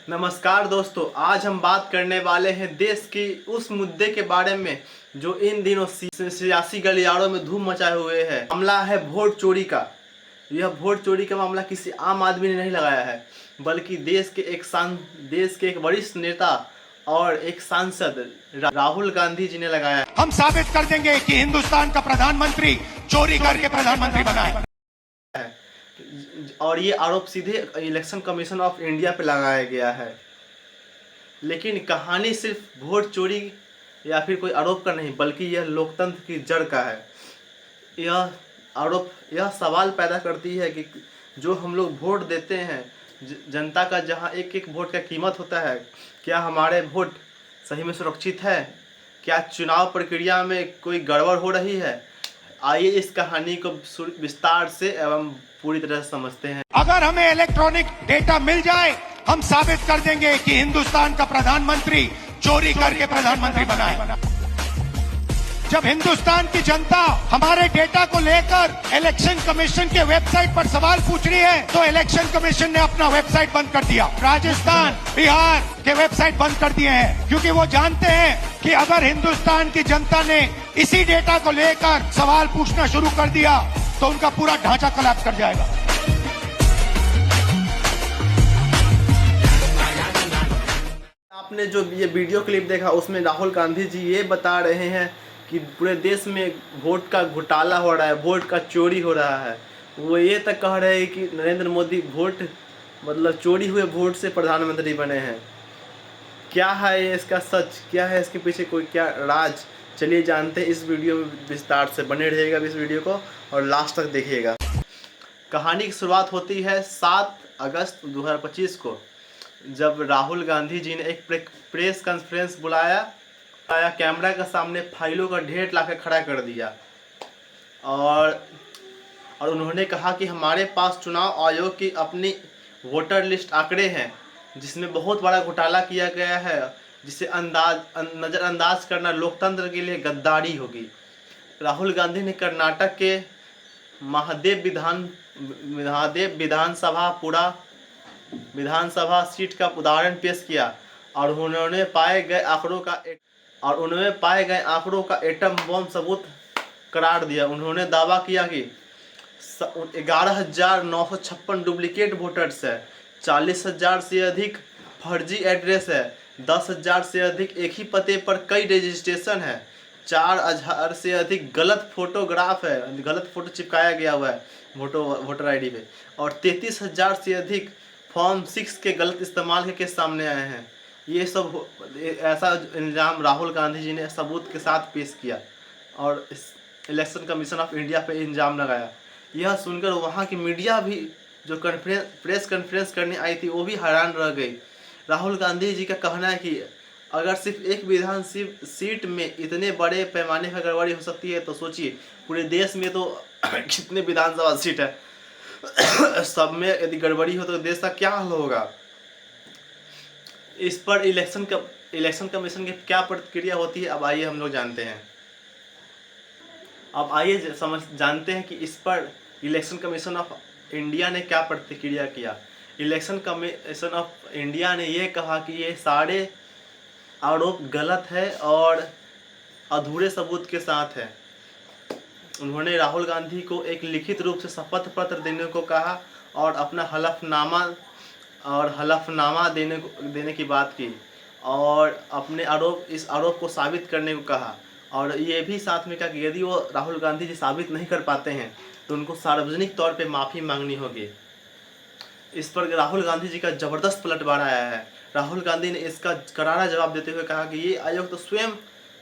नमस्कार दोस्तों, आज हम बात करने वाले हैं देश की उस मुद्दे के बारे में जो इन दिनों सियासी गलियारों में धूम मचाए हुए है। मामला है वोट चोरी का। यह वोट चोरी का मामला किसी आम आदमी ने नहीं लगाया है, बल्कि देश के एक वरिष्ठ नेता और एक सांसद राहुल गांधी जी ने लगाया है। हम साबित कर देंगे कि हिंदुस्तान का प्रधानमंत्री चोरी करके प्रधानमंत्री बना है। और ये आरोप सीधे इलेक्शन कमीशन ऑफ इंडिया पे लगाया गया है। लेकिन कहानी सिर्फ वोट चोरी या फिर कोई आरोप का नहीं, बल्कि यह लोकतंत्र की जड़ का है। यह सवाल पैदा करती है कि जो हम लोग वोट देते हैं, जनता का जहां एक एक वोट का कीमत होता है, क्या हमारे वोट सही में सुरक्षित है? क्या चुनाव प्रक्रिया में कोई गड़बड़ हो रही है? आइए इस कहानी को विस्तार से एवं पूरी तरह से समझते हैं। अगर हमें इलेक्ट्रॉनिक डेटा मिल जाए, हम साबित कर देंगे कि हिंदुस्तान का प्रधानमंत्री चोरी करके प्रधानमंत्री बना है। जब हिंदुस्तान की जनता हमारे डेटा को लेकर इलेक्शन कमीशन के वेबसाइट पर सवाल पूछ रही है, तो इलेक्शन कमीशन ने अपना वेबसाइट बंद कर दिया। राजस्थान, बिहार के वेबसाइट बंद कर दिए हैं, क्योंकि वो जानते हैं कि अगर हिंदुस्तान की जनता ने इसी डेटा को लेकर सवाल पूछना शुरू कर दिया तो उनका पूरा ढांचा कोलैप्स कर जाएगा। आपने जो ये वीडियो क्लिप देखा, उसमें राहुल गांधी जी ये बता रहे हैं कि पूरे देश में वोट का घोटाला हो रहा है, वोट का चोरी हो रहा है। वो ये तक कह रहे हैं कि नरेंद्र मोदी चोरी हुए वोट से प्रधानमंत्री बने हैं। क्या है ये इसका सच? क्या है इसके पीछे कोई क्या राज? चलिए जानते हैं इस वीडियो में विस्तार से। बने रहिएगा इस वीडियो को और लास्ट तक देखिएगा। कहानी की शुरुआत होती है 7 अगस्त 2025 को, जब राहुल गांधी जी ने एक प्रेस कॉन्फ्रेंस बुलाया। कैमरा के सामने फाइलों का ढेर लाकर खड़ा कर दिया और उन्होंने कहा कि हमारे पास चुनाव आयोग की अपनी वोटर लिस्ट आंकड़े हैं, जिसमें बहुत बड़ा घोटाला किया गया है, जिसे नज़रअंदाज करना लोकतंत्र के लिए गद्दारी होगी। राहुल गांधी ने कर्नाटक के महादेव विधानसभा सीट का उदाहरण पेश किया और उन्होंने पाए गए आंकड़ों का एटम बम सबूत करार दिया। उन्होंने दावा किया कि 11,956 डुप्लीकेट वोटर्स है, 40,000 से अधिक फर्जी एड्रेस है, 10,000 से अधिक एक ही पते पर कई रजिस्ट्रेशन है, 4,000 से अधिक गलत फोटोग्राफ है, गलत फोटो चिपकाया गया हुआ है वोटर आईडी पे, और 33,000 से अधिक फॉर्म 6 के गलत इस्तेमाल के सामने आए हैं। ये सब ऐसा इल्ज़ाम राहुल गांधी जी ने सबूत के साथ पेश किया और इलेक्शन कमीशन ऑफ इंडिया पे इल्ज़ाम लगाया। यह सुनकर वहाँ की मीडिया भी, जो प्रेस कॉन्फ्रेंस करने आई थी, वो भी हैरान रह गई। राहुल गांधी जी का कहना है कि अगर सिर्फ एक विधानसभा सीट में इतने बड़े पैमाने पर गड़बड़ी हो सकती है, तो सोचिए पूरे देश में तो कितने विधानसभा सीट है, सब में यदि गड़बड़ी हो तो देश का क्या हाल होगा। इस पर इलेक्शन कमीशन की क्या प्रतिक्रिया होती है, अब आइए हम लोग जानते हैं। अब आइए जानते हैं कि इस पर इलेक्शन कमीशन ऑफ इंडिया ने क्या प्रतिक्रिया किया। इलेक्शन कमीशन ऑफ इंडिया ने यह कहा कि ये सारे आरोप गलत है और अधूरे सबूत के साथ है। उन्होंने राहुल गांधी को एक लिखित रूप से शपथ पत्र देने को कहा और अपना हलफनामा देने की बात की और इस आरोप को साबित करने को कहा। और ये भी साथ में कहा कि यदि वो राहुल गांधी जी साबित नहीं कर पाते हैं तो उनको सार्वजनिक तौर पे माफ़ी मांगनी होगी। इस पर राहुल गांधी जी का ज़बरदस्त पलटवार आया है। राहुल गांधी ने इसका करारा जवाब देते हुए कहा कि ये आयोग तो स्वयं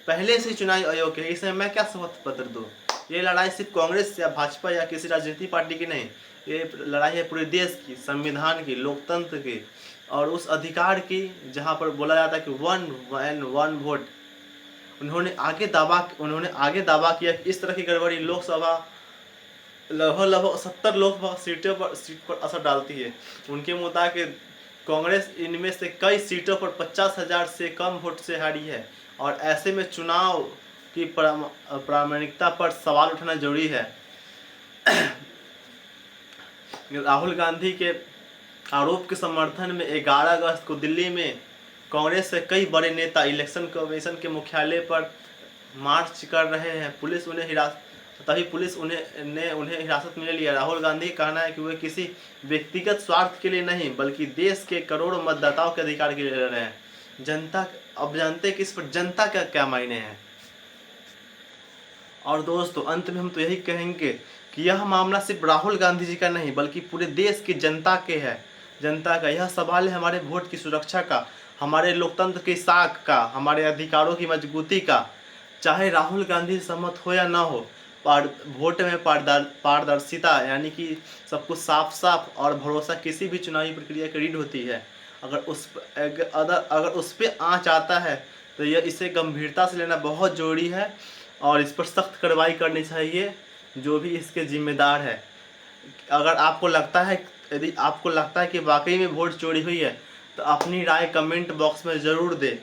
पहले से चुनावी आयोग है, इसमें मैं क्या शपथ पत्र दूँ। ये लड़ाई सिर्फ कांग्रेस या भाजपा या किसी राजनीतिक पार्टी की नहीं, ये लड़ाई है पूरे देश की, संविधान की, लोकतंत्र की और उस अधिकार की जहाँ पर बोला जाता है कि 1 मैन 1 वोट। उन्होंने आगे दावा किया कि इस तरह की गड़बड़ी लोकसभा लगभग 70 लोकसभा सीट पर असर डालती है। उनके मुताबिक कांग्रेस इनमें से कई सीटों पर 50,000 से कम वोट से हारी है और ऐसे में चुनाव की प्रामाणिकता पर सवाल उठाना जरूरी है। राहुल गांधी के आरोप के समर्थन में 11 अगस्त को दिल्ली में कांग्रेस के कई बड़े नेता इलेक्शन कमीशन के मुख्यालय पर मार्च कर रहे हैं। पुलिस उन्हें हिरासत में ले लिया। राहुल गांधी का कहना है कि वे किसी व्यक्तिगत स्वार्थ के लिए नहीं बल्कि देश के करोड़ों मतदाताओं के अधिकार के लिए लड़ रहे हैं। जनता, अब जानते हैं कि इस पर जनता का क्या मायने हैं। और दोस्तों अंत में हम तो यही कहेंगे कि यह मामला सिर्फ राहुल गांधी जी का नहीं बल्कि पूरे देश की जनता के है। जनता का यह सवाल है हमारे वोट की सुरक्षा का, हमारे लोकतंत्र की साख का, हमारे अधिकारों की मजबूती का। चाहे राहुल गांधी सहमत हो या ना हो, वोट में पारदर्शिता यानी कि सब कुछ साफ साफ और भरोसा किसी भी चुनावी प्रक्रिया की रीढ़ होती है। अगर उस पर आँच आता है तो इसे गंभीरता से लेना बहुत ज़रूरी है और इस पर सख्त कार्रवाई करनी चाहिए जो भी इसके जिम्मेदार है। अगर आपको लगता है, यदि आपको लगता है कि वाकई में वोट चोरी हुई है तो अपनी राय कमेंट बॉक्स में ज़रूर दें।